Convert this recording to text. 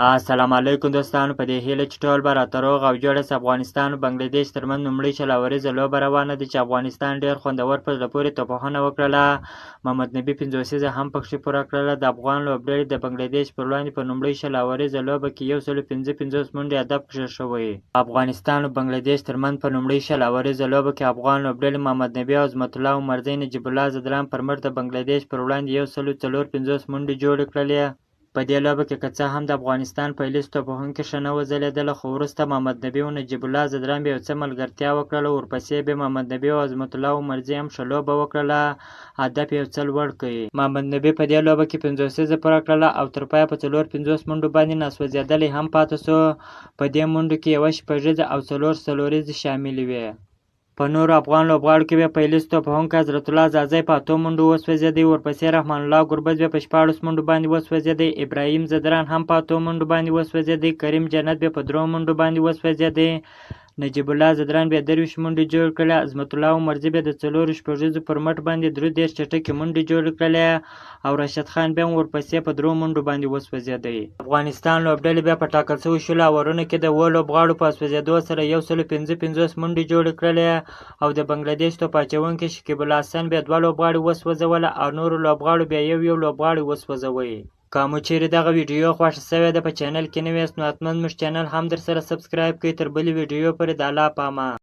السلام علیکم دوستانو، په دې هیله چې ټول به راته روغ او جوړ است. افغانستان او بنګلادیش ترمنځ لومړۍ شل لوبه روانه ده چې افغانستان ډېر خوندور په زړه پورې توپخونه وکړله. محمد نبي 50 هم پکښې پوره کړله. د افغان لوبډلې د بنګلادیش پر وړاندې په لومړۍ شل لوبه کې 155 منډې هدف کښل شوی. افغانستان او بنګلادیش ترمنځ په لومړۍ شل لوبه کې افغان لوبډلې محمد نبي او عظمت الله عمرزی نجیب الله زدران پر مټ د بنګلادیش پر وړاندې 154 منډې جوړې کړلې. په دې لوبه کې که څه هم د افغانستان پیلیز توپوهونکې ښه نه وځلېدله، خو وروسته محمد نبي او نجیب الله زدران بیا یو څه ملګرتیا وکړله. ورپسې بیا محمد نبي او عظمت الله عمرزی هم ښه لوبه وکړله، هدف یو څه لوړ کړ. محمد نبي په دې لوبه کې 50 پوره کړله او تر پایه په 54 منډو باندې ناسوځېدلی هم پاتې شو. په دې منډو کې 1 شپږیزه او 4 څلوریزې شاملې وې. په نورو افغان لوبغاړو کې بیا پیلیز توپوهونکی حضرت الله زازی په 8 منډو وسوځېدی. ورپسې رحمان الله ګربز بیا په 14 منډو باندې وسوځېدی. ابراهیم زدران هم په 8 منډو باندې وسوځېدی. کریم جنت بیا په 3 منډو باندې وسوځېدی. نجیب الله زدران بیا 23 منډې جوړ کړلې. عظمت الله عمرزی بیا د 4 شپږیزو پر مټ باندې 33 چټکې منډې جوړې کړلې او راشد خان بیا هم ورپسې په 3 منډو باندې وسوځېدی. افغانستان لوبډلې بیا په ټاکل شویو 10 اورونو کې د 7 لوبغاړو په سوځېدو سره 155 منډې جوړې کړلې او د بنګلادیش توپ اچوونکي شکیب الحسن بیا 2 لوبغاړي وسوځوله او نورو لوبغاړو بیا یو لوبغاړی وسوځوی. که مو چیرې دغه ویډیو خوښه سوې ده، په چینل کې نوي یاست نو حتما زموږ چینل هم در سره سبسکرایب کړئ. تر بلې ویډیو پورې د الله په امان.